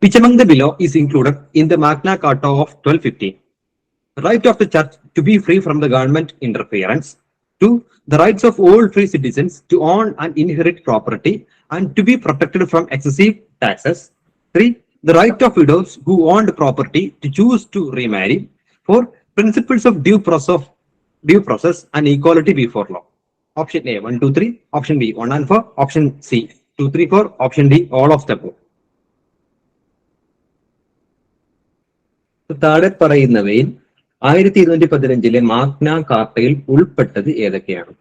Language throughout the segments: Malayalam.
Which among the below is included in the Magna Carta of 1215? Right of the church to be free from the government interference. 2. The rights of all free citizens to own and inherit property and to be protected from excessive taxes. 3. The right of widows who owned property to choose to remarry. 4. Principles of due process and equality before law. Option A 1, 2, 3. Option B 1 and 4. Option C 2, 3, 4. Option D all of the above. താഴെ പറയുന്നവയിൽ 1215 മാഗ്ന കാർട്ടയിൽ ഉൾപ്പെട്ടത് ഏതൊക്കെയാണ്?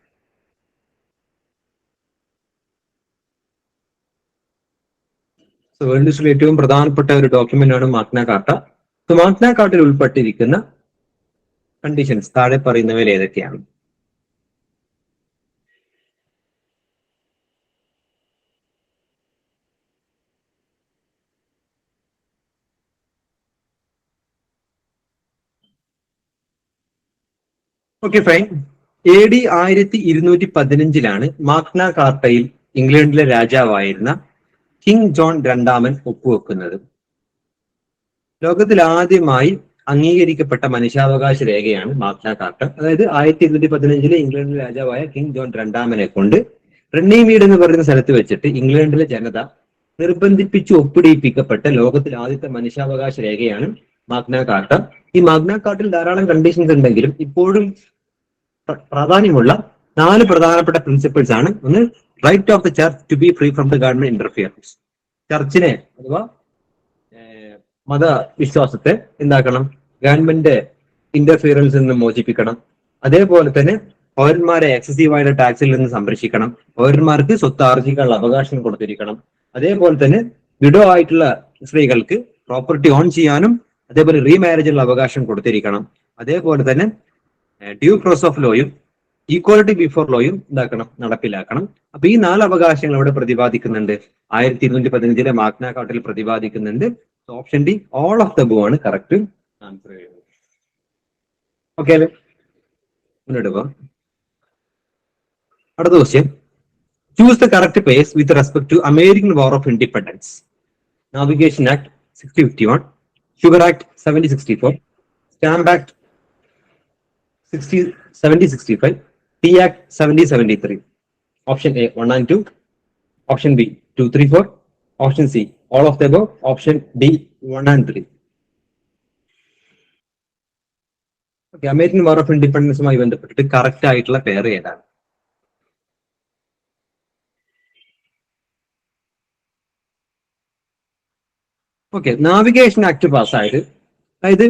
വേൾഡ് ഹിസ്റ്ററിയിൽ ഏറ്റവും പ്രധാനപ്പെട്ട ഒരു ഡോക്യുമെന്റ് ആണ് മാഗ്ന കാർട്ട. മാഗ്ന കാർട്ടയിൽ ഉൾപ്പെട്ടിരിക്കുന്ന കണ്ടീഷൻസ് താഴെ പറയുന്നവയിൽ ഏതൊക്കെയാണ്? Okay fine. AD 1215 മാഗ്ന കാർട്ടയിൽ ഇംഗ്ലണ്ടിലെ രാജാവായിരുന്ന കിങ് ജോൺ രണ്ടാമൻ ഒപ്പുവെക്കുന്നത്. ലോകത്തിൽ ആദ്യമായി അംഗീകരിക്കപ്പെട്ട മനുഷ്യാവകാശ രേഖയാണ് മാഗ്ന കാർട്ട. അതായത് 1215 ഇംഗ്ലണ്ടിലെ രാജാവായ കിങ് ജോൺ രണ്ടാമനെ കൊണ്ട് റണ്ണീമീഡ് എന്ന് പറയുന്ന സ്ഥലത്ത് വെച്ചിട്ട് ഇംഗ്ലണ്ടിലെ ജനത നിർബന്ധിപ്പിച്ച് ഒപ്പിടിയിപ്പിക്കപ്പെട്ട ലോകത്തിൽ ആദ്യത്തെ മനുഷ്യാവകാശ രേഖയാണ് മാഗ്ന കാർട്ട. ഈ മാഗ്ന കാർട്ടിൽ ധാരാളം കണ്ടീഷൻസ് ഉണ്ടെങ്കിലും ഇപ്പോഴും പ്രാധാന്യമുള്ള 4 പ്രധാനപ്പെട്ട പ്രിൻസിപ്പിൾസ് ആണ്. ഒന്ന്, right of the church to be free from the government interference. ചർച്ചിനെ അഥവാ മതവിശ്വാസത്തെ എന്താക്കണം? ഗവൺമെന്റ് ഇന്റർഫിയറൻസിൽ നിന്ന് മോചിപ്പിക്കണം. അതേപോലെ തന്നെ പൗരന്മാരെ എക്സസീവായിട്ട് ടാക്സിൽ നിന്ന് സംരക്ഷിക്കണം. പൗരന്മാർക്ക് സ്വത്ത് ആർജിക്കാനുള്ള അവകാശം കൊടുത്തിരിക്കണം. അതേപോലെ തന്നെ വിഡോ ആയിട്ടുള്ള സ്ത്രീകൾക്ക് പ്രോപ്പർട്ടി ഓൺ ചെയ്യാനും അതേപോലെ റീമാരേജിനുള്ള അവകാശം കൊടുത്തിരിക്കണം. അതേപോലെ തന്നെ ഡ്യൂ പ്രോസസ് ഓഫ് ലോയും ഈക്വാലിറ്റി ബിഫോർ ലോയും എന്താക്കണം? നടപ്പിലാക്കണം. അപ്പൊ ഈ 4 അവകാശങ്ങൾ ഇവിടെ പ്രതിപാദിക്കുന്നുണ്ട്. 1215 മാഗ്ന കാർട്ടയിൽ പ്രതിപാദിക്കുന്നുണ്ട്. Option D all of the above ആണ് കറക്റ്റ് ആൻസർ. ഓക്കെ അല്ലേ? മുന്നോട്ട് പോവാം. അടുത്ത question. Choose the correct pairs with respect to American war of independence. Navigation act 6051, sugar act 7064, stamp act 7065, tea act 7073. Option A 1 and 2, option B 2, 3, 4, option C all of the above, option D 1 and 3. Okay, American war of ഇൻഡിപെൻഡൻസുമായി ബന്ധപ്പെട്ടിട്ട് കറക്റ്റ് ആയിട്ടുള്ള പേര് ഏതാണ്? ഓക്കെ, നാവിഗേഷൻ ആക്ട് പാസ്സായത്, അതായത്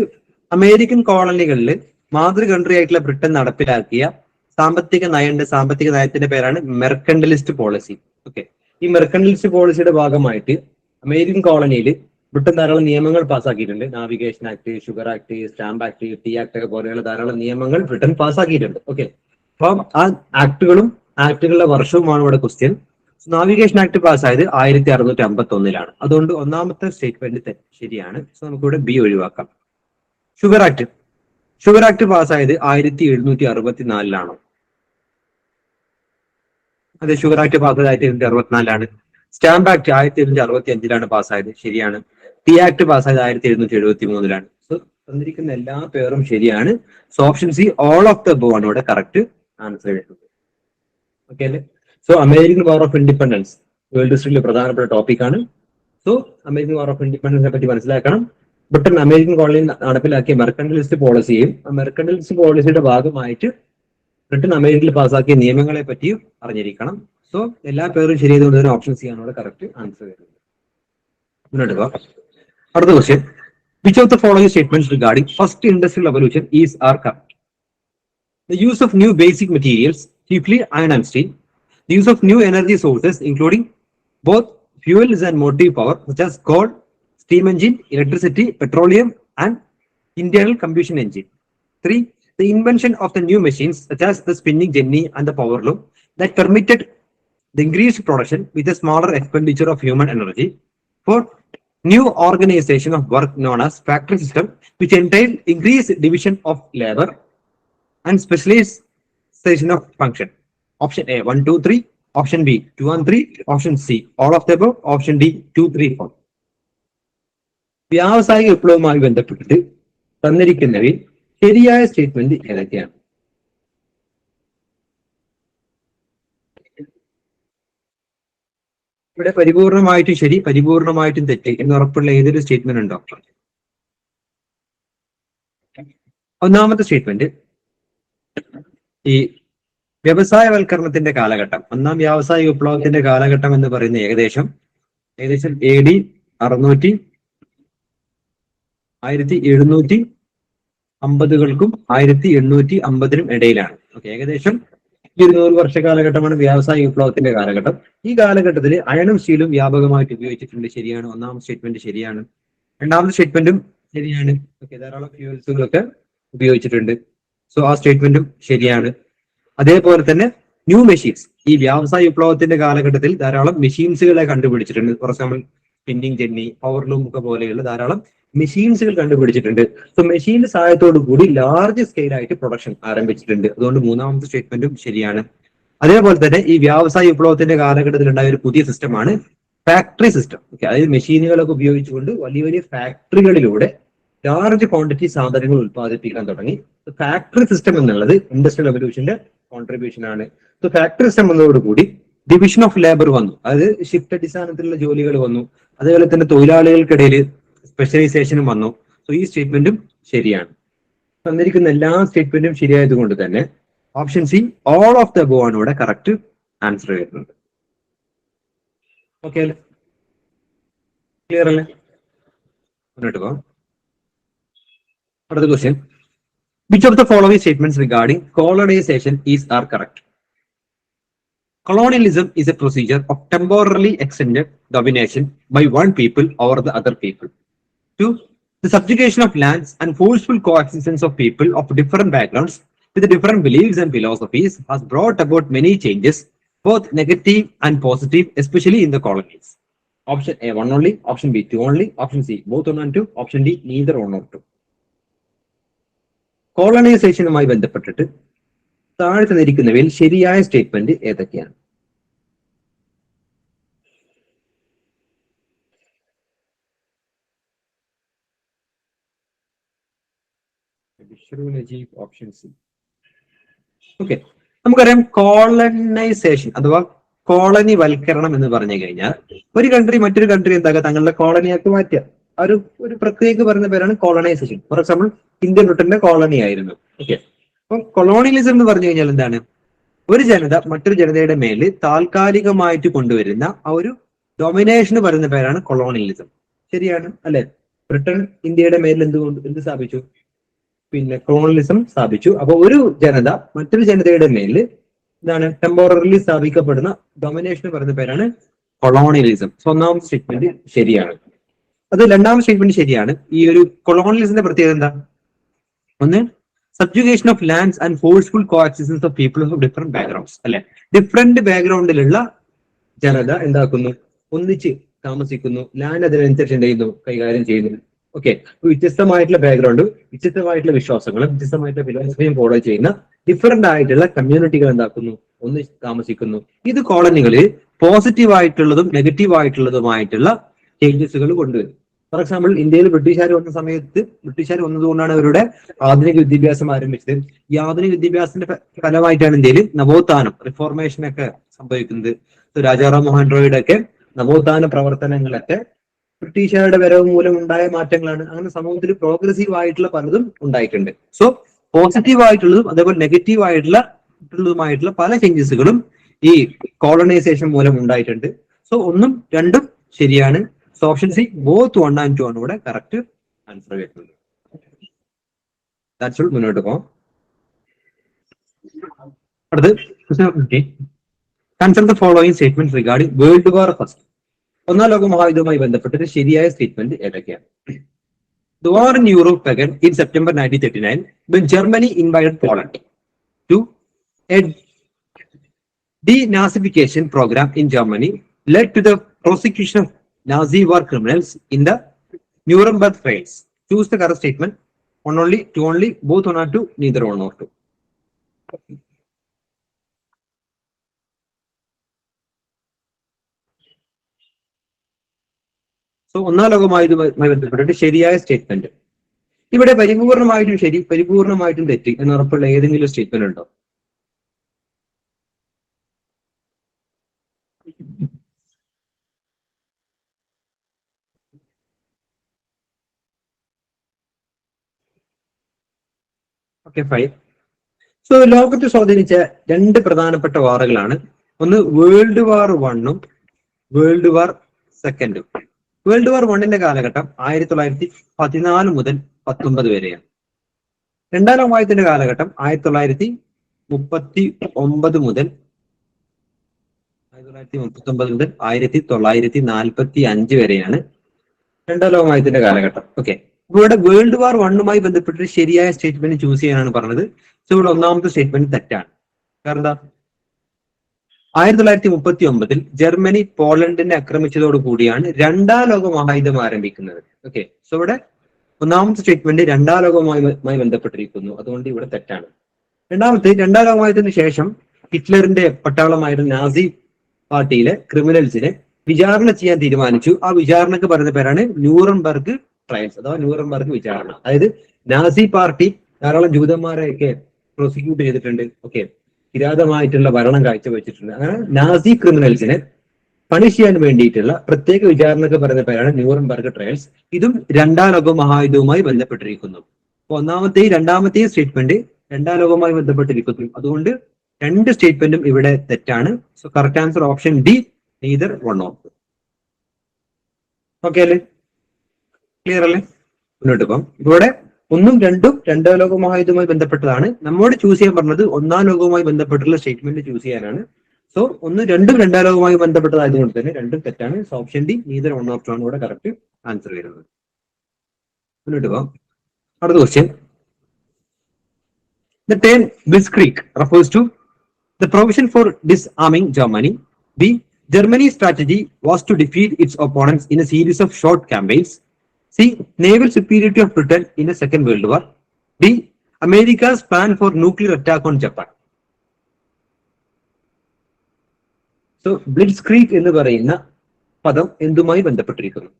അമേരിക്കൻ കോളനികളിൽ മാതൃ കൺട്രി ആയിട്ടുള്ള ബ്രിട്ടൻ നടപ്പിലാക്കിയ സാമ്പത്തിക നയത്തിന്റെ പേരാണ് മെർക്കന്റലിസ്റ്റ് പോളിസി. ഓക്കെ, ഈ മെർക്കന്റലിസ്റ്റ് പോളിസിയുടെ ഭാഗമായിട്ട് അമേരിക്കൻ കോളനിയിൽ ബ്രിട്ടൻ ധാരാളം നിയമങ്ങൾ പാസ്സാക്കിയിട്ടുണ്ട്. Navigation act, sugar act, stamp act, tea act ഒക്കെ പോലെയുള്ള ധാരാളം നിയമങ്ങൾ ബ്രിട്ടൻ പാസ്സാക്കിയിട്ടുണ്ട്. ഓക്കെ, അപ്പം ആ ആക്ടുകളുടെ വർഷവുമാണ് ഇവിടെ ക്വസ്റ്റ്യൻ. Navigation act പാസ്സായത് 1651. അതുകൊണ്ട് ഒന്നാമത്തെ സ്റ്റേറ്റ്മെന്റ് ശരിയാണ്. സോ നമുക്കിവിടെ ബി ഒഴിവാക്കാം. ഷുഗർ ആക്ട് പാസ്സായത് 1764. അതെ, ഷുഗർ ആക്ട് പാസ്സായത് 1764. സ്റ്റാമ്പ് ആക്ട് 1765 പാസ്സായത്, ശരിയാണ്. Tea act പാസ്സായത് 1773. സോ തന്നിരിക്കുന്ന എല്ലാ പേരും ശരിയാണ്. So option C all of the above ആണ് ഇവിടെ കറക്റ്റ് ആൻസർ വരുന്നത്. ഓക്കെ അല്ലേ? So American war of independence world ഹിസ്റ്ററിയിലെ പ്രധാനപ്പെട്ട ടോപ്പിക് ആണ്. സോ അമേരിക്കൻ വാർ ഓഫ് ഇൻഡിപെൻഡൻസിനെ പറ്റി മനസ്സിലാക്കണം. ബ്രിട്ടൻ അമേരിക്കൻ കോളനിയിൽ നടപ്പിലാക്കിയ മെർക്കന്റലിസ്റ്റ് പോളിസിയും മെർക്കന്റലിസ്റ്റ് പോളിസിയുടെ ഭാഗമായിട്ട് ബ്രിട്ടൻ അമേരിക്കയിൽ പാസ്സാക്കിയ നിയമങ്ങളെ പറ്റിയും അറിഞ്ഞിരിക്കണം. സോ എല്ലാ പേരും ശരിയായതുകൊണ്ട് തന്നെ ഓപ്ഷൻ സി ആണ് ഇവിടെ കറക്റ്റ് ആൻസർ വരുന്നത്. മുന്നോട്ട് പോകാം. അടുത്ത question. Which of the following statements regarding first industrial revolution is are correct? The use of new basic materials, chiefly iron and steel. The use of new energy sources, including both fuels and motive power, such as coal, steam engine, electricity, petroleum, and internal combustion engine. 3. The invention of the new machines, such as the spinning jenny and the power loom, that permitted the increased production with a smaller expenditure of human energy. 4. New organization of work known as factory system, which entailed increased division of labor and specialization of function. Option A 1, 2, 3, option B 2 and 3, option C all of the above, option D 2, 3, 4. വ്യാവസായിക വിപ്ലവവുമായി ബന്ധപ്പെട്ടിട്ട് തന്നിരിക്കുന്നവയിൽ ശരിയായ സ്റ്റേറ്റ്മെന്റ് ഏതൊക്കെയാണ്? ഇവിടെ പരിപൂർണമായിട്ടും ശരി, പരിപൂർണമായിട്ടും തെറ്റ് എന്ന് ഉറപ്പുള്ള ഏതൊരു സ്റ്റേറ്റ്മെന്റ് ഉണ്ടോ? ഒന്നാമത്തെ സ്റ്റേറ്റ്മെന്റ്, ഈ വ്യവസായവൽക്കരണത്തിന്റെ കാലഘട്ടം, ഒന്നാം വ്യാവസായിക വിപ്ലവത്തിന്റെ കാലഘട്ടം എന്ന് പറയുന്നത് ഏകദേശം AD 1750-കൾക്കും 1850-നും ഇടയിലാണ്. ഓക്കെ, ഏകദേശം 200 വർഷ കാലഘട്ടമാണ് വ്യാവസായിക വിപ്ലവത്തിന്റെ കാലഘട്ടം. ഈ കാലഘട്ടത്തിൽ അയണും സ്റ്റീലും വ്യാപകമായിട്ട് ഉപയോഗിച്ചിട്ടുണ്ട്. ശരിയാണ്, ഒന്നാമത്തെ സ്റ്റേറ്റ്മെന്റ് ശരിയാണ്. രണ്ടാമത്തെ സ്റ്റേറ്റ്മെന്റും ശരിയാണ്. ഓക്കെ, ധാരാളം ഫ്യൂൽസുകളൊക്കെ ഉപയോഗിച്ചിട്ടുണ്ട്. സോ ആ സ്റ്റേറ്റ്മെന്റും ശരിയാണ്. അതേപോലെ തന്നെ ന്യൂ മെഷീൻസ്, ഈ വ്യാവസായ വിപ്ലവത്തിന്റെ കാലഘട്ടത്തിൽ ധാരാളം മെഷീൻസുകളെ കണ്ടുപിടിച്ചിട്ടുണ്ട്. For example spinning jenny, power loom ഒക്കെ പോലെയുള്ള ധാരാളം മെഷീൻസുകൾ കണ്ടുപിടിച്ചിട്ടുണ്ട്. സോ മെഷീന്റെ സഹായത്തോടു കൂടി ലാർജ് സ്കെയിൽ ആയിട്ട് പ്രൊഡക്ഷൻ ആരംഭിച്ചിട്ടുണ്ട്. അതുകൊണ്ട് മൂന്നാമത്തെ സ്റ്റേറ്റ്മെന്റും ശരിയാണ്. അതേപോലെ തന്നെ ഈ വ്യാവസായ വിപ്ലവത്തിന്റെ കാലഘട്ടത്തിൽ ഉണ്ടായ ഒരു പുതിയ സിസ്റ്റമാണ് ഫാക്ടറി സിസ്റ്റം. ഓക്കെ, അതായത് മെഷീനുകളൊക്കെ ഉപയോഗിച്ചുകൊണ്ട് വലിയ വലിയ ഫാക്ടറികളിലൂടെ ലാർജ് ക്വാണ്ടിറ്റി സാധനങ്ങൾ ഉത്പാദിപ്പിക്കാൻ തുടങ്ങി. ഫാക്ടറി സിസ്റ്റം എന്നുള്ളത് ഇൻഡസ്ട്രിയൽ റവല്യൂഷന്റെ കോൺട്രിബ്യൂഷൻ ആണ്. സോ ഫാക്ടറി സിസ്റ്റം വന്നതോടുകൂടി ഡിവിഷൻ ഓഫ് ലേബർ വന്നു, അതായത് ഷിഫ്റ്റ് അടിസ്ഥാനത്തിലുള്ള ജോലികൾ വന്നു. അതേപോലെ തന്നെ തൊഴിലാളികൾക്കിടയിൽ സ്പെഷ്യലൈസേഷനും വന്നു. സോ ഈ സ്റ്റേറ്റ്മെന്റും ശരിയാണ്. തന്നിരിക്കുന്ന എല്ലാ സ്റ്റേറ്റ്മെന്റും ശരിയായത് കൊണ്ട് തന്നെ option C, all of the above ആണ് ഇവിടെ കറക്റ്റ് ആൻസർ വരുന്നത്. ഓക്കെ അല്ലേ? ക്ലിയർ അല്ലേ? മുന്നോട്ട് പോകാം. അടുത്ത question, which of the following statements regarding colonization are correct? Colonialism is a procedure of temporarily extended domination by one people over the other people. 2. The subjugation of lands and forceful coexistence of people of different backgrounds with different beliefs and philosophies has brought about many changes, both negative and positive, especially in the colonies. Option A 1 only, option B 2 only, option C both 1 and 2, option D neither 1 or 2. കോളനൈസേഷനുമായി ബന്ധപ്പെട്ടിട്ട് താഴെ തന്നിരിക്കുന്നവയിൽ ശരിയായ സ്റ്റേറ്റ്മെന്റ് ഏതൊക്കെയാണ്? Option C. ഓക്കെ, നമുക്കറിയാം കോളനൈസേഷൻ അഥവാ കോളനി വൽക്കരണം എന്ന് പറഞ്ഞു കഴിഞ്ഞാൽ ഒരു കൺട്രി മറ്റൊരു കൺട്രി എന്താക്കുക, തങ്ങളുടെ കോളനിയാക്കി മാറ്റുക. ഒരു പ്രത്യേക പറയുന്ന പേരാണ് കോളനൈസേഷൻ. ഫോർ എക്സാമ്പിൾ ഇന്ത്യൻ ബ്രിട്ടന്റെ കോളനി ആയിരുന്നു. ഓക്കെ, അപ്പൊ കൊളോണിയലിസം എന്ന് പറഞ്ഞു കഴിഞ്ഞാൽ എന്താണ്? ഒരു ജനത മറ്റൊരു ജനതയുടെ മേലിൽ താൽക്കാലികമായിട്ട് കൊണ്ടുവരുന്ന ആ ഒരു ഡൊമിനേഷന് പറയുന്ന പേരാണ് കൊളോണിയലിസം. ശരിയാണ് അല്ലെ? ബ്രിട്ടൻ ഇന്ത്യയുടെ മേലിൽ എന്ത് സ്ഥാപിച്ചു? പിന്നെ കൊളോണിയലിസം സ്ഥാപിച്ചു. അപ്പൊ ഒരു ജനത മറ്റൊരു ജനതയുടെ മേലിൽ എന്താണ് ടെമ്പോററിലി സ്ഥാപിക്കപ്പെടുന്ന ഡൊമിനേഷന് പറയുന്ന പേരാണ് കൊളോണിയലിസം. ഒന്നാമത്തെ സ്റ്റേറ്റ്മെന്റ് ശരിയാണ്. അത് രണ്ടാമത്തെ സ്റ്റേറ്റ്മെന്റ് ശരിയാണ്. ഈ ഒരു കൊളോണിയലിസത്തിന്റെ പ്രത്യേകത എന്താ? ഒന്ന്, subjugation of lands and forceful coexistence of people of different backgrounds. അല്ലെ, ഡിഫറെന്റ് ബാക്ക്ഗ്രൗണ്ടിലുള്ള ജനത എന്താക്കുന്നു? ഒന്നിച്ച് താമസിക്കുന്നു. ലാൻഡ് അതിനനുസരിച്ച് എന്ത് ചെയ്യുന്നു? കൈകാര്യം ചെയ്യുന്നു. ഓക്കെ, വ്യത്യസ്തമായിട്ടുള്ള ബാക്ക്ഗ്രൗണ്ടും വ്യത്യസ്തമായിട്ടുള്ള വിശ്വാസങ്ങളും വ്യത്യസ്തമായിട്ടുള്ള ഫിലോസഫിയും ഫോളോ ചെയ്യുന്ന ഡിഫറെന്റ് ആയിട്ടുള്ള കമ്മ്യൂണിറ്റികൾ എന്താക്കുന്നു? ഒന്നിച്ച് താമസിക്കുന്നു. ഇത് കോളനികളിൽ പോസിറ്റീവ് ആയിട്ടുള്ളതും നെഗറ്റീവ് ആയിട്ടുള്ളതുമായിട്ടുള്ള ചേഞ്ചസുകൾ കൊണ്ടുവരും. ഫോർ എക്സാമ്പിൾ ഇന്ത്യയിൽ ബ്രിട്ടീഷുകാർ വന്ന സമയത്ത് ബ്രിട്ടീഷുകാർ വന്നതുകൊണ്ടാണ് അവരുടെ ആധുനിക വിദ്യാഭ്യാസം ആരംഭിച്ചത്. ഈ ആധുനിക വിദ്യാഭ്യാസത്തിന്റെ ഫലമായിട്ടാണ് ഇന്ത്യയിൽ നവോത്ഥാനം, റിഫോർമേഷൻ ഒക്കെ സംഭവിക്കുന്നത്. രാജാറാം മോഹൻ റോയുടെ ഒക്കെ നവോത്ഥാന പ്രവർത്തനങ്ങളൊക്കെ ബ്രിട്ടീഷുകാരുടെ വരവ് മൂലം ഉണ്ടായ മാറ്റങ്ങളാണ്. അങ്ങനെ സമൂഹത്തിൽ പ്രോഗ്രസീവ് ആയിട്ടുള്ള പലതും ഉണ്ടായിട്ടുണ്ട്. സോ പോസിറ്റീവ് ആയിട്ടുള്ളതും അതേപോലെ നെഗറ്റീവ് ആയിട്ടുള്ളതുമായിട്ടുള്ള പല ചേഞ്ചസുകളും ഈ കോളനൈസേഷൻ മൂലം ഉണ്ടായിട്ടുണ്ട്. സോ ഒന്നും രണ്ടും ശരിയാണ്. So option C both 1 and 2 ആണ് ഇവിടെ കറക്റ്റ് ആൻസർ വരുന്നത്. That's all. മുന്നോട്ട് പോകാം. അടുത്ത്, consider the following statement regarding world war first. ഒന്നാം ലോക മഹായുദ്ധവുമായി ബന്ധപ്പെട്ടിട്ട് ശരിയായ സ്റ്റേറ്റ്മെന്റ് ഏതൊക്കെയാണ്? The war in Europe began in September 1939 when Germany invaded Poland. 2. A denazification program in Germany led to the prosecution of Nazi war criminals in the Nuremberg trials. Choose the correct statement. 1 only, 2 only, both 1 or 2, neither 1 or 2. So ഒന്നാം ലോകമായുധവുമായി ബന്ധപ്പെട്ടിട്ട് ശരിയായ സ്റ്റേറ്റ്മെന്റ്. ഇവിടെ പരിപൂർണമായിട്ടും ശരി, പരിപൂർണമായിട്ടും തെറ്റ് എന്ന് ഉറപ്പുള്ള ഏതെങ്കിലും സ്റ്റേറ്റ്മെന്റ് ഉണ്ടോ? Okay, fine. സോ ലോകത്തെ സ്വാധീനിച്ച രണ്ട് പ്രധാനപ്പെട്ട വാറുകളാണ്. ഒന്ന് world war 1 world war 2. World war 1 കാലഘട്ടം 1914 മുതൽ 19 വരെയാണ്. രണ്ടാം ലോകമഹായുദ്ധത്തിന്റെ കാലഘട്ടം 1939 മുതൽ 1945 വരെയാണ് രണ്ടാം ലോകമഹായുദ്ധത്തിന്റെ കാലഘട്ടം. ഓക്കെ, ഇവിടെ വേൾഡ് വാർ 1 ബന്ധപ്പെട്ട് ശരിയായ സ്റ്റേറ്റ്മെന്റ് ചൂസ് ചെയ്യാനാണ് പറഞ്ഞത്. സോ ഇവിടെ ഒന്നാമത്തെ സ്റ്റേറ്റ്മെന്റ് തെറ്റാണ്. കാരണം എന്താ? 1939 ജർമ്മനി പോളണ്ടിനെ ആക്രമിച്ചതോടു കൂടിയാണ് രണ്ടാം ലോക മഹായുദ്ധം ആരംഭിക്കുന്നത്. ഓക്കെ, സോ ഇവിടെ ഒന്നാമത്തെ സ്റ്റേറ്റ്മെന്റ് രണ്ടാം ലോകവുമായി ബന്ധപ്പെട്ടിരിക്കുന്നു, അതുകൊണ്ട് ഇവിടെ തെറ്റാണ്. രണ്ടാം ലോകമഹായുദ്ധത്തിന് ശേഷം ഹിറ്റ്ലറിന്റെ പട്ടാളമായിരുന്ന നാസി പാർട്ടിയിലെ ക്രിമിനൽസിനെ വിചാരണ ചെയ്യാൻ തീരുമാനിച്ചു. ആ വിചാരണക്ക് പറയുന്ന പേരാണ് ന്യൂറംബർഗ് ട്രയൽസ് അഥവാ ന്യൂറംബർഗ് വിചാരണ. അതായത് നാസി പാർട്ടി ധാരാളം ജൂതന്മാരെയൊക്കെ പ്രോസിക്യൂട്ട് ചെയ്തിട്ടുണ്ട്. ഓക്കെ, കിരാതമായിട്ടുള്ള ഭരണം കാഴ്ചവെച്ചിട്ടുണ്ട്. അങ്ങനെ നാസി ക്രിമിനൽസിനെ പണിഷ് ചെയ്യാൻ വേണ്ടിയിട്ടുള്ള പ്രത്യേക വിചാരണക്ക് പറയുന്ന പേരാണ് ന്യൂറംബർഗ് ട്രയൽസ്. ഇതും രണ്ടാം ലോക മഹായുദ്ധവുമായി ബന്ധപ്പെട്ടിരിക്കുന്നു. അപ്പൊ ഒന്നാമത്തെയും രണ്ടാമത്തെയും സ്റ്റേറ്റ്മെന്റ് രണ്ടാം ലോകവുമായി ബന്ധപ്പെട്ടിരിക്കുന്നു, അതുകൊണ്ട് രണ്ട് സ്റ്റേറ്റ്മെന്റും ഇവിടെ തെറ്റാണ്. So correct answer option D, neither one of. Okay അല്ലേ? ക്ലിയർ അല്ലേ? മുന്നോട്ട് പോകാം. ഇവിടെ ഒന്നും രണ്ടും രണ്ടാം ലോക മഹായുദ്ധവുമായി ബന്ധപ്പെട്ടതാണ്. നമ്മോട് ചൂസ് ചെയ്യാൻ പറഞ്ഞത് ഒന്നാം ലോകവുമായി ബന്ധപ്പെട്ടുള്ള സ്റ്റേറ്റ്മെന്റ് ചൂസ് ചെയ്യാനാണ്. സോ ഒന്നും രണ്ടും രണ്ടാം ലോകവുമായി ബന്ധപ്പെട്ടതായതുകൊണ്ട് തന്നെ രണ്ടും തെറ്റാണ്. So option D, neither one of two ആണ് ഇവിടെ കറക്റ്റ് ആൻസർ വരുന്നത്. മുന്നോട്ട് പോകാം. അടുത്ത question. The term Blitzkrieg refers to the provision for disarming Germany. B. Germany's strategy was to defeat its opponents in a series of short campaigns. C. Naval superiority of Britain in the Second World War. D. America's plan for nuclear attack on Japan. So, Blitzkrieg എന്ന് പറയുന്ന പദം എന്തുമായി ബന്ധപ്പെട്ടിരിക്കുന്നു?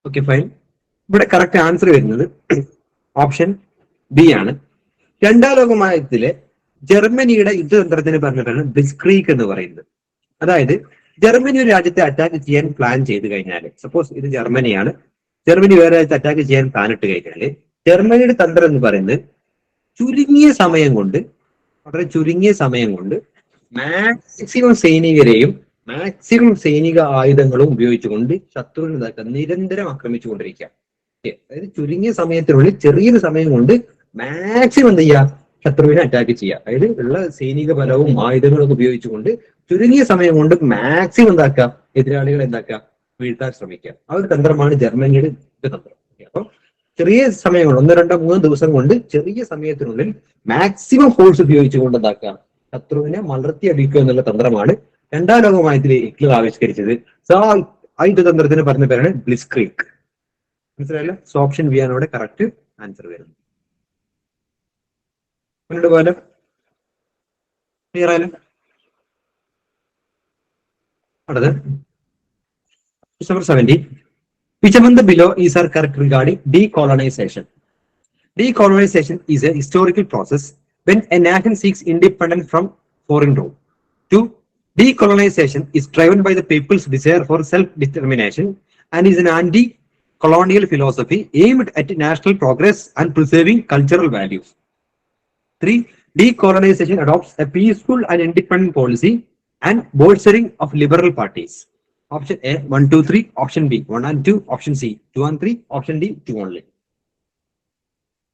Okay, fine. ഇവിടെ കറക്റ്റ് ആൻസർ വരുന്നത് ഓപ്ഷൻ ബി ആണ്. രണ്ടാം ലോക മഹായുദ്ധത്തിലെ ജർമ്മനിയുടെ യുദ്ധതന്ത്രത്തിന് പറഞ്ഞിട്ടാണ് ബ്ലിറ്റ്സ്ക്രീഗ് എന്ന് പറയുന്നത്. അതായത് ജർമ്മനി ഒരു രാജ്യത്തെ അറ്റാക്ക് ചെയ്യാൻ പ്ലാൻ ചെയ്ത് കഴിഞ്ഞാൽ, സപ്പോസ് ഇത് ജർമ്മനിയാണ്, ജർമ്മനി വേറെ രാജ്യത്തെ അറ്റാക്ക് ചെയ്യാൻ പ്ലാൻ ഇട്ട് കഴിഞ്ഞാല് ജർമ്മനിയുടെ തന്ത്രം എന്ന് പറയുന്നത് ചുരുങ്ങിയ സമയം കൊണ്ട്, വളരെ ചുരുങ്ങിയ സമയം കൊണ്ട് മാക്സിമം സൈനികരെയും മാക്സിമം സൈനിക ആയുധങ്ങളും ഉപയോഗിച്ചുകൊണ്ട് ശത്രുവിനെ നിരന്തരം ആക്രമിച്ചുകൊണ്ടിരിക്കുക. അതായത് ചുരുങ്ങിയ സമയത്തിനുള്ളിൽ ചെറിയൊരു സമയം കൊണ്ട് മാക്സിമം എന്ത് ചെയ്യുക? ശത്രുവിനെ അറ്റാക്ക് ചെയ്യുക. അതായത് ഉള്ള സൈനിക ബലവും ആയുധങ്ങളും ഉപയോഗിച്ചുകൊണ്ട് ചുരുങ്ങിയ സമയം കൊണ്ട് മാക്സിമം എന്താക്കുക? എതിരാളികളെ എന്താക്കുക? വീഴ്ത്താൻ ശ്രമിക്കുക. ആ ഒരു തന്ത്രമാണ് ജർമ്മനിയുടെ യുദ്ധതന്ത്രം. അപ്പം ചെറിയ സമയം കൊണ്ട് 1, 2, 3 ദിവസം കൊണ്ട് ചെറിയ സമയത്തിനുള്ളിൽ മാക്സിമം ഫോഴ്സ് ഉപയോഗിച്ചുകൊണ്ട് എന്താക്കുക? ശത്രുവിനെ മലർത്തി അടിക്കുക എന്നുള്ള തന്ത്രമാണ് രണ്ടാം ലോക മഹായുദ്ധത്തിൽ ഹിറ്റ്ലർ ആവിഷ്കരിച്ചത്. സോ ആ യുദ്ധതന്ത്രത്തിന് പറഞ്ഞ പേരാണ് ബ്ലിറ്റ്സ്ക്രീഗ്. മനസ്സിലായല്ലോ? സോ ഓപ്ഷൻ ബി ആണ് ഇവിടെ കറക്റ്റ് ആൻസർ വരുന്നത്. മുന്നോട്ട് പോലെ ക്ലിയർ ആയാലും അടുത്ത് December 17. Which among the below is our correct regarding decolonization? Decolonization is a historical process when a nation seeks independence from foreign rule. 2. Decolonization is driven by the people's desire for self-determination and is an anti-colonial philosophy aimed at national progress and preserving cultural values. 3. Decolonization adopts a peaceful and independent policy and bolstering of liberal parties. Option A 1, 2, 3. Option B 1 and 2. Option C 2 and 3. Option D 2 only.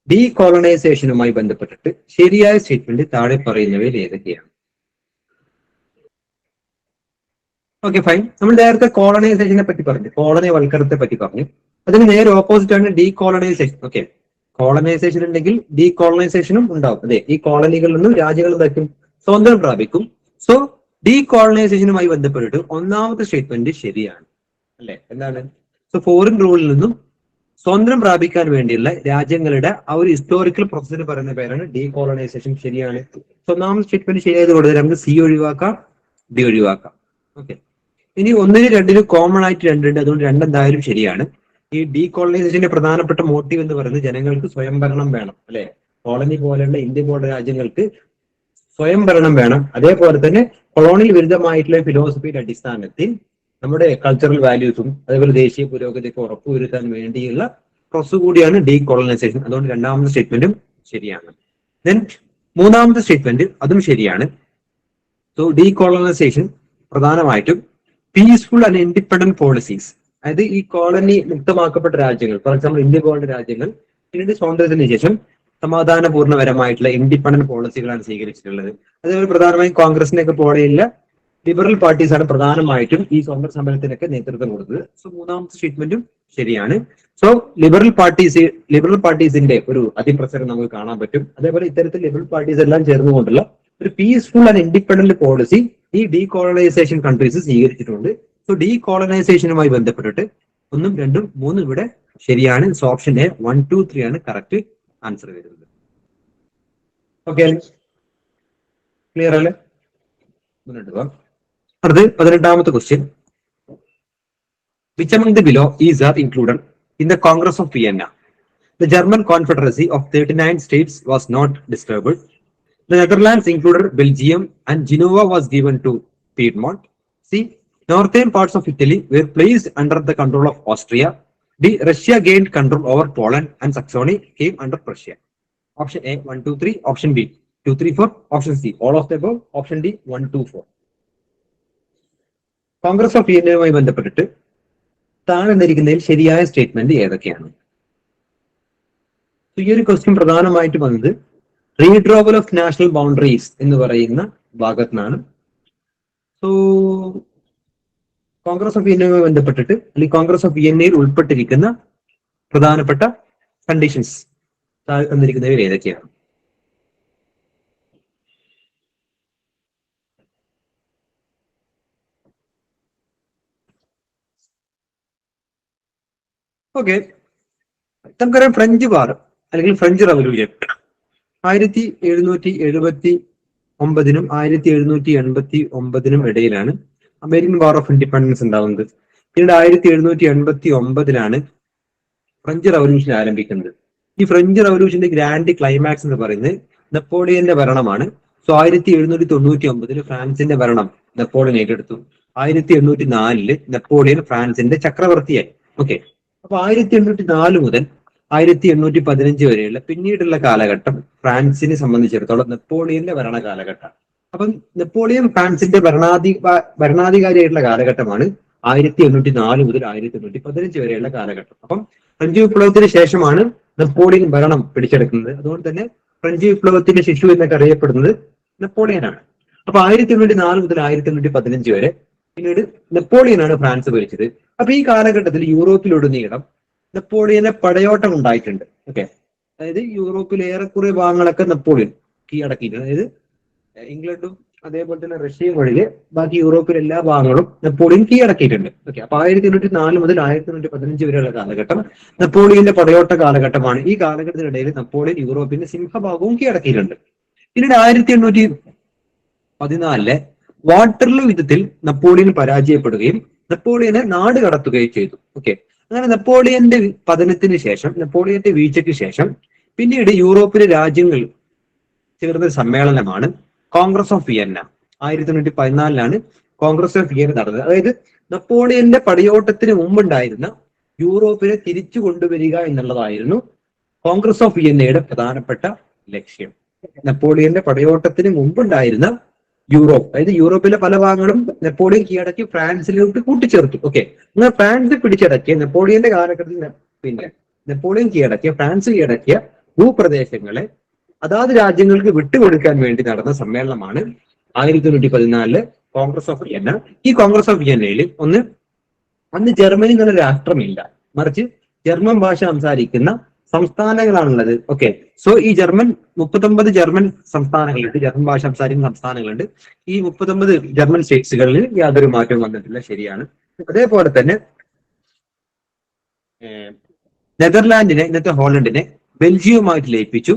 ഡീകോളനൈസേഷനുമായി ബന്ധപ്പെട്ടിട്ട് ശരിയായ സ്റ്റേറ്റ്മെന്റ് താഴെ പറയുന്നവയിൽ ഏതൊക്കെയാണ്? Okay, fine. നമ്മൾ നേരത്തെ കോളനൈസേഷനെ പറ്റി പറഞ്ഞു, കോളനി വൽക്കരണത്തെ പറ്റി പറഞ്ഞു. അതിന് നേരെ ഓപ്പോസിറ്റ് ആണ് ഡീകോളനൈസേഷൻ. ഓക്കെ, കോളനൈസേഷൻ ഉണ്ടെങ്കിൽ ഡീകോളനൈസേഷനും ഉണ്ടാവും. അതെ, ഈ കോളനികളിൽ നിന്നും രാജ്യങ്ങൾ എന്താക്കും? സ്വതന്ത്രം പ്രാപിക്കും. സോ ഡീകോളനൈസേഷനുമായി ബന്ധപ്പെട്ടിട്ട് ഒന്നാമത്തെ സ്റ്റേറ്റ്മെന്റ് ശരിയാണ്, അല്ലെ? എന്താണ്? സോ ഫോറിൻ റൂളിൽ നിന്നും സ്വതന്ത്രം പ്രാപിക്കാൻ വേണ്ടിയുള്ള രാജ്യങ്ങളുടെ ആ ഒരു ഹിസ്റ്റോറിക്കൽ പ്രോസസ്സിന് പറയുന്ന പേരാണ് ഡീകോളനൈസേഷൻ. ശരിയാണ്. ഒന്നാമത്തെ സ്റ്റേറ്റ്മെന്റ് ശരിയായത് കൊണ്ട് നമുക്ക് സി ഒഴിവാക്കാം, ഡി ഒഴിവാക്കാം. ഓക്കെ. ഇനി ഒന്നിന് രണ്ടിന് കോമൺ ആയിട്ട് രണ്ടുണ്ട്, അതുകൊണ്ട് രണ്ടെന്തായാലും ശരിയാണ്. ഈ ഡീകോളനൈസേഷന്റെ പ്രധാനപ്പെട്ട മോട്ടീവ് എന്ന് പറയുന്നത് ജനങ്ങൾക്ക് സ്വയംഭരണം വേണം, അല്ലെ? കോളനി പോലെയുള്ള ഇന്ത്യ പോലുള്ള രാജ്യങ്ങൾക്ക് സ്വയംഭരണം വേണം. അതേപോലെ തന്നെ കൊളോണിയൽ വിരുദ്ധമായിട്ടുള്ള ഫിലോസഫിയുടെ അടിസ്ഥാനത്തിൽ നമ്മുടെ കൾച്ചറൽ വാല്യൂസും അതേപോലെ ദേശീയ പുരോഗതിയൊക്കെ ഉറപ്പുവരുത്താൻ വേണ്ടിയുള്ള പ്രോസസ് കൂടിയാണ് ഡീകോളനൈസേഷൻ. അതുകൊണ്ട് രണ്ടാമത്തെ സ്റ്റേറ്റ്മെന്റും ശരിയാണ്. ദെൻ മൂന്നാമത്തെ സ്റ്റേറ്റ്മെന്റ് അതും ശരിയാണ്. സോ ഡീകോളനൈസേഷൻ പ്രധാനമായിട്ടും പീസ്ഫുൾ ആൻഡ് ഇൻഡിപെൻഡന്റ് പോളിസീസ്, അതായത് ഈ കോളനി മുക്തമാക്കപ്പെട്ട രാജ്യങ്ങൾ, ഫോർ എക്സാമ്പിൾ ഇന്ത്യ പോലുള്ള രാജ്യങ്ങൾ പിന്നീട് സ്വാതന്ത്ര്യത്തിന് ശേഷം സമാധാനപൂർണ്ണപരമായിട്ടുള്ള ഇൻഡിപെൻഡന്റ് പോളിസികളാണ് സ്വീകരിച്ചിട്ടുള്ളത്. അതേപോലെ പ്രധാനമായും കോൺഗ്രസിനൊക്കെ പോലെയുള്ള ലിബറൽ പാർട്ടീസ് ആണ് പ്രധാനമായിട്ടും ഈ സ്വാതന്ത്ര്യ സമരത്തിനൊക്കെ നേതൃത്വം കൊടുത്തത്. സോ മൂന്നാമത്തെ സ്റ്റേറ്റ്മെന്റും ശരിയാണ്. സോ ലിബറൽ പാർട്ടീസിന്റെ ഒരു അതിപ്രസരം നമുക്ക് കാണാൻ പറ്റും. അതേപോലെ ഇത്തരത്തിൽ ലിബറൽ പാർട്ടീസ് എല്ലാം ചേർന്നുകൊണ്ടുള്ള ഒരു പീസ്ഫുൾ ആൻഡ് ഇൻഡിപെൻഡന്റ് പോളിസി ഈ ഡീകോളനൈസേഷൻ കൺട്രീസ് സ്വീകരിച്ചിട്ടുണ്ട്. സോ ഡീകോളനൈസേഷനുമായി ബന്ധപ്പെട്ടിട്ട് 1, 2, 3 ഇവിടെ ശരിയാണ്. സോ ഓപ്ഷൻ എ 1, 2, 3 ആണ് കറക്റ്റ് ആൻസർ വരുന്നത്. ഓക്കെ, ക്ലിയർ അല്ലേ? മുന്നോട്ട് പോവാം. അടുത്ത് 18ാമത്തെ question. Which among the below is included in the Congress of Vienna? The German Confederacy of 39 states was not disturbed. The Netherlands included Belgium and Genoa was given to Piedmont. C. Northern parts of Italy were placed under the control of Austria. D. Russia gained control over Poland and Saxony came under Prussia. Option A 1, 2, 3. Option B 2, 3, 4. Option C all of the above. Option D 1, 2, 4. Congress of വിയന്നയുമായി ബന്ധപ്പെട്ടിട്ട് താഴെ തന്നിരിക്കുന്നതിൽ ശരിയായ സ്റ്റേറ്റ്മെന്റ് ഏതൊക്കെയാണ്? ഈ ഒരു ക്വസ്റ്റ്യൻ പ്രധാനമായിട്ട് വന്നത് റീഡ്രോവൽ ഓഫ് നാഷണൽ ബൗണ്ടറീസ് എന്ന് പറയുന്ന ഭാഗത്തു നിന്നാണ്. സോ കോൺഗ്രസ് ഓഫ് വിയന്നയുമായി ബന്ധപ്പെട്ടിട്ട് അല്ലെങ്കിൽ കോൺഗ്രസ് ഓഫ് വിയന്നയിൽ ഉൾപ്പെട്ടിരിക്കുന്ന പ്രധാനപ്പെട്ട കണ്ടീഷൻസ് താഴെ തന്നിരിക്കുന്നവയിൽ ഏതൊക്കെയാണ്? ഓക്കെ, നമുക്കറിയാം ഫ്രഞ്ച് വാർ അല്ലെങ്കിൽ ഫ്രഞ്ച് റവല്യൂഷൻ 1779 1789 ഇടയിലാണ് അമേരിക്കൻ വാർ ഓഫ് ഇൻഡിപെൻഡൻസ് ഉണ്ടാവുന്നത്. പിന്നീട് 1789 ഫ്രഞ്ച് റവല്യൂഷൻ ആരംഭിക്കുന്നത്. ഈ ഫ്രഞ്ച് റവല്യൂഷന്റെ ഗ്രാൻഡ് ക്ലൈമാക്സ് എന്ന് പറയുന്നത് നെപ്പോളിയന്റെ ഭരണമാണ്. സോ 1799 ഫ്രാൻസിന്റെ ഭരണം നെപ്പോളിയൻ ഏറ്റെടുത്തു. 1804 നെപ്പോളിയൻ ഫ്രാൻസിന്റെ ചക്രവർത്തിയായി. ഓക്കെ, അപ്പൊ 1804 മുതൽ 1815 വരെയുള്ള പിന്നീടുള്ള കാലഘട്ടം ഫ്രാൻസിനെ സംബന്ധിച്ചിടത്തോളം നെപ്പോളിയന്റെ ഭരണ കാലഘട്ടം. അപ്പം നെപ്പോളിയൻ ഫ്രാൻസിന്റെ ഭരണാധികാരിയായിട്ടുള്ള കാലഘട്ടമാണ് 1804 മുതൽ 1815 വരെയുള്ള കാലഘട്ടം. അപ്പം ഫ്രഞ്ച് വിപ്ലവത്തിന് ശേഷമാണ് നെപ്പോളിയൻ ഭരണം പിടിച്ചെടുക്കുന്നത്. അതുകൊണ്ട് തന്നെ ഫ്രഞ്ച് വിപ്ലവത്തിന്റെ ശിശു എന്നൊക്കെ അറിയപ്പെടുന്നത് നെപ്പോളിയനാണ്. അപ്പൊ 1804 മുതൽ 1815 വരെ പിന്നീട് നെപ്പോളിയനാണ് ഫ്രാൻസ് ഭരിച്ചത്. അപ്പൊ ഈ കാലഘട്ടത്തിൽ യൂറോപ്പിലുടനീളം നെപ്പോളിയന്റെ പടയോട്ടം ഉണ്ടായിട്ടുണ്ട്. ഓക്കെ, അതായത് യൂറോപ്പിലെ ഏറെക്കുറെ ഭാഗങ്ങളൊക്കെ നെപ്പോളിയൻ കീഴടക്കിയിട്ടുണ്ട്. അതായത് ഇംഗ്ലണ്ടും അതേപോലെ തന്നെ റഷ്യയും ഒഴികെ ബാക്കി യൂറോപ്പിലെ എല്ലാ ഭാഗങ്ങളും നെപ്പോളിയൻ കീഴടക്കിയിട്ടുണ്ട്. ഓക്കെ, അപ്പൊ 1804 മുതൽ 1815 വരെയുള്ള കാലഘട്ടം നെപ്പോളിയന്റെ പടയോട്ട കാലഘട്ടമാണ്. ഈ കാലഘട്ടത്തിനിടയിൽ നെപ്പോളിയൻ യൂറോപ്പിന്റെ സിംഹഭാഗവും കീഴടക്കിയിട്ടുണ്ട്. പിന്നീട് 1814 വാട്ടർലൂ യുദ്ധത്തിൽ നെപ്പോളിയൻ പരാജയപ്പെടുകയും നെപ്പോളിയനെ നാട് കടത്തുകയും ചെയ്തു. ഓക്കെ, അങ്ങനെ നെപ്പോളിയന്റെ പതനത്തിന് ശേഷം, നെപ്പോളിയന്റെ വീഴ്ചയ്ക്ക് ശേഷം പിന്നീട് യൂറോപ്പിലെ രാജ്യങ്ങൾ ചേർന്ന സമ്മേളനമാണ് Congress of Vienna. 1814 Congress of Vienna നടന്നത്. അതായത് നെപ്പോളിയന്റെ പടയോട്ടത്തിന് മുമ്പുണ്ടായിരുന്ന യൂറോപ്പിനെ തിരിച്ചു കൊണ്ടുവരിക എന്നുള്ളതായിരുന്നു കോൺഗ്രസ് ഓഫ് വിയന്നയുടെ പ്രധാനപ്പെട്ട ലക്ഷ്യം. നെപ്പോളിയന്റെ പടയോട്ടത്തിന് മുമ്പുണ്ടായിരുന്ന യൂറോപ്പ്, അതായത് യൂറോപ്പിലെ പല ഭാഗങ്ങളും നെപ്പോളിയൻ കീഴടക്കി ഫ്രാൻസിലോട്ട് കൂട്ടിച്ചേർത്തു. ഓക്കെ, എന്നാൽ ഫ്രാൻസ് പിടിച്ചടക്കിയ നെപ്പോളിയന്റെ കാലഘട്ടത്തിൽ പിന്നെ നെപ്പോളിയൻ കീഴടക്കിയ ഫ്രാൻസ് കീഴടക്കിയ ഭൂപ്രദേശങ്ങളെ അതാത് രാജ്യങ്ങൾക്ക് വിട്ടുകൊടുക്കാൻ വേണ്ടി നടന്ന സമ്മേളനമാണ് 1814 കോൺഗ്രസ് ഓഫ് വിയന്ന. ഈ കോൺഗ്രസ് ഓഫ് വിയന്നയിൽ അന്ന് ജർമ്മനി എന്നുള്ള രാഷ്ട്രമില്ല, മറിച്ച് ജർമ്മൻ ഭാഷ സംസാരിക്കുന്ന സംസ്ഥാനങ്ങളാണുള്ളത്. ഓക്കെ, സോ ഈ 39 ജർമ്മൻ സംസ്ഥാനങ്ങളുണ്ട്, ജർമ്മൻ ഭാഷ സംസാരിക്കുന്ന സംസ്ഥാനങ്ങളുണ്ട്. ഈ 39 ജർമ്മൻ സ്റ്റേറ്റ്സുകളിൽ യാതൊരു മാറ്റവും വന്നിട്ടില്ല. ശരിയാണ്. അതേപോലെ തന്നെ നെതർലാൻഡിനെ, ഇന്നത്തെ ഹോളണ്ടിനെ ബെൽജിയവുമായിട്ട് ലയിപ്പിച്ചു.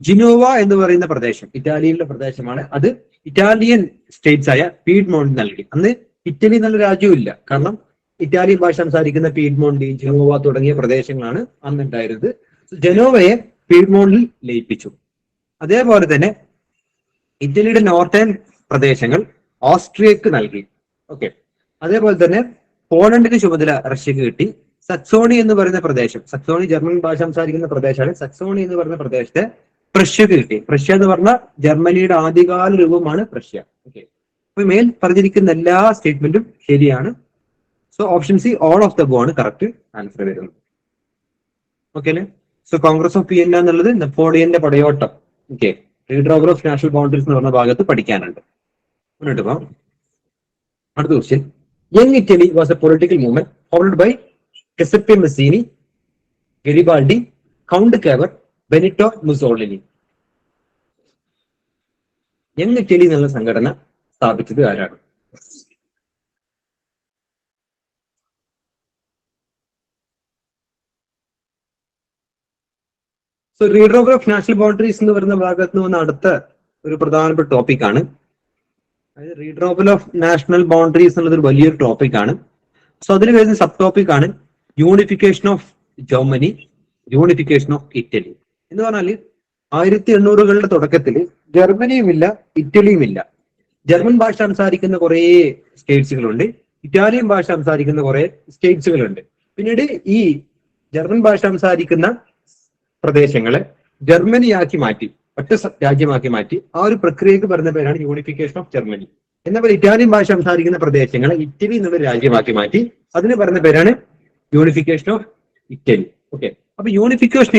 ജിനോവ എന്ന് പറയുന്ന പ്രദേശം ഇറ്റാലിയിലെ പ്രദേശമാണ്. അത് ഇറ്റാലിയൻ സ്റ്റേറ്റ്സ് ആയ പീഡ്മോണ്ട് നൽകി. അന്ന് ഇറ്റലി എന്നുള്ള രാജ്യവും ഇല്ല, കാരണം ഇറ്റാലിയൻ ഭാഷ സംസാരിക്കുന്ന പീഡ്മോണ്ടി, ജിനോവ തുടങ്ങിയ പ്രദേശങ്ങളാണ് അന്നുണ്ടായിരുന്നത്. ജനോവയെ പീഡ്മോണ്ടിൽ ലയിപ്പിച്ചു. അതേപോലെ തന്നെ ഇറ്റലിയുടെ നോർത്തേൺ പ്രദേശങ്ങൾ ഓസ്ട്രിയക്ക് നൽകി. ഓക്കെ. അതേപോലെ തന്നെ പോളണ്ടിന്റെ ചുമതല റഷ്യക്ക് കിട്ടി. സക്സോണി എന്ന് പറയുന്ന പ്രദേശം, സക്സോണി ജർമ്മൻ ഭാഷ സംസാരിക്കുന്ന പ്രദേശമാണ്. സക്സോണി എന്ന് പറയുന്ന പ്രദേശത്തെ പ്രഷ്യക്ക് കിട്ടി. പ്രഷ്യ എന്ന് പറഞ്ഞ ജർമ്മനിയുടെ ആദ്യകാല രൂപമാണ് പ്രഷ്യ. ഓക്കെ. അപ്പൊ മേൽ പറഞ്ഞിരിക്കുന്ന എല്ലാ സ്റ്റേറ്റ്മെന്റും ശരിയാണ്. So option C all of the above ആണ് കറക്റ്റ് ആൻസർ വരുന്നത്. ഓക്കെ അല്ലേ? സോ കോൺഗ്രസ് ഓഫ് വിയന്ന എന്നുള്ളത് നെപ്പോളിയന്റെ പടയോട്ടം. Okay. Redrawal of national boundaries എന്ന് പറഞ്ഞ ഭാഗത്ത് പഠിക്കാനുണ്ട്. മുന്നോട്ട് പോകാം. അടുത്ത question. Young Italy was a political movement followed by Giuseppe Mazzini, Garibaldi, Count Cavour, Benito Mussolini. Young Italy എന്നുള്ള സംഘടന സ്ഥാപിച്ചത് ആരാണ്? So redrawal of national boundaries എന്ന് പറയുന്ന ഭാഗത്ത് നിന്ന് വന്ന അടുത്ത ഒരു പ്രധാനപ്പെട്ട ടോപ്പിക്കാണ്. അതായത് റീഡ്രോവൽ ഓഫ് നാഷണൽ ബൗണ്ടറീസ് എന്നുള്ളത് ഒരു വലിയൊരു ടോപ്പിക്കാണ്. സോ അതിൽ വരുന്ന സബ് ടോപ്പിക്കാണ് unification of Germany, unification of Italy. എന്ന് പറഞ്ഞാൽ 1800കളുടെ തുടക്കത്തിൽ ജർമ്മനിയുമില്ല, ഇറ്റലിയുമില്ല. ജർമ്മൻ ഭാഷ സംസാരിക്കുന്ന കുറെ സ്റ്റേറ്റ്സുകളുണ്ട്, ഇറ്റാലിയൻ ഭാഷ സംസാരിക്കുന്ന കുറെ സ്റ്റേറ്റ്സുകളുണ്ട്. പിന്നീട് ഈ ജർമ്മൻ ഭാഷ സംസാരിക്കുന്ന പ്രദേശങ്ങളെ ജർമ്മനിയാക്കി മാറ്റി, ഒറ്റ രാജ്യമാക്കി മാറ്റി. ആ ഒരു പ്രക്രിയക്ക് പറഞ്ഞ പേരാണ് യൂണിഫിക്കേഷൻ ഓഫ് ജർമ്മനി. എന്നാൽ ഇറ്റാലിയൻ ഭാഷ സംസാരിക്കുന്ന പ്രദേശങ്ങളെ ഇറ്റലി എന്നുള്ള രാജ്യമാക്കി മാറ്റി. അതിന് പറഞ്ഞ പേരാണ് യൂണിഫിക്കേഷൻ ഓഫ് ഇറ്റലി. ഓക്കെ. അപ്പൊ യൂണിഫിക്കേഷൻ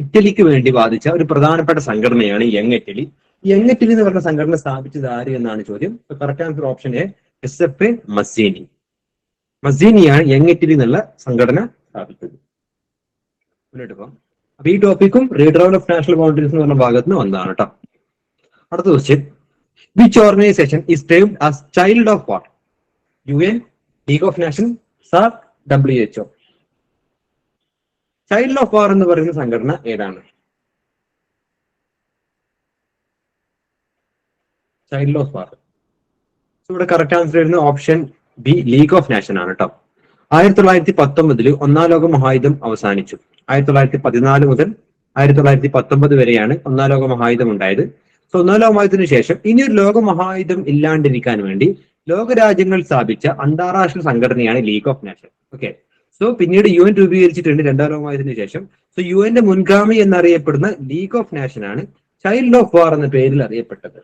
ഇറ്റലിക്ക് വേണ്ടി വാദിച്ച ഒരു പ്രധാനപ്പെട്ട സംഘടനയാണ് യങ് ഇറ്റലി. യങ് ഇറ്റലി എന്ന് പറഞ്ഞ സംഘടന സ്ഥാപിച്ചത് ആര് എന്നാണ് ചോദ്യം. Correct answer option A, Giuseppe Mazzini. മസ്സീനിയാണ് യങ് ഇറ്റലി എന്നുള്ള സംഘടന സ്ഥാപിച്ചത്. മുന്നോട്ട് പോകാം. അപ്പൊ ഈ ടോപ്പിക്കും റീഡ്രോവൽ ഓഫ് നാഷണൽ ബൗണ്ടറീസ് എന്ന് പറഞ്ഞ ഭാഗത്ത് നിന്ന് വന്നതാണ് കേട്ടോ. അടുത്ത question. Which organisation is termed as child of war? UN, League of Nation, SAARC, WHO. Child of war എന്ന് പറയുന്ന സംഘടന ഏതാണ്? Child of war. ഇവിടെ കറക്റ്റ് ആൻസർ വരുന്നത് option B, League of Nation ആണ് കേട്ടോ. 1919 ഒന്നാം ലോക മഹായുദ്ധം അവസാനിച്ചു. 1914 മുതൽ 1919 വരെയാണ് ഒന്നാം ലോക മഹായുദ്ധം ഉണ്ടായത്. സോ ഒന്നാം ലോക മഹായുദ്ധത്തിന് ശേഷം ഇനിയൊരു ലോക മഹായുദ്ധം ഇല്ലാണ്ടിരിക്കാൻ വേണ്ടി ലോകരാജ്യങ്ങൾ സ്ഥാപിച്ച അന്താരാഷ്ട്ര സംഘടനയാണ് league of nation. Okay. So പിന്നീട് UN രൂപീകരിച്ചിട്ടുണ്ട് രണ്ടാം ലോക മഹായുദ്ധത്തിന് ശേഷം. സോ UN മുൻഗാമി എന്നറിയപ്പെടുന്ന ലീഗ് ഓഫ് നേഷൻ ആണ് ചൈൽഡ് ഓഫ് വാർ എന്ന പേരിൽ അറിയപ്പെട്ടത്.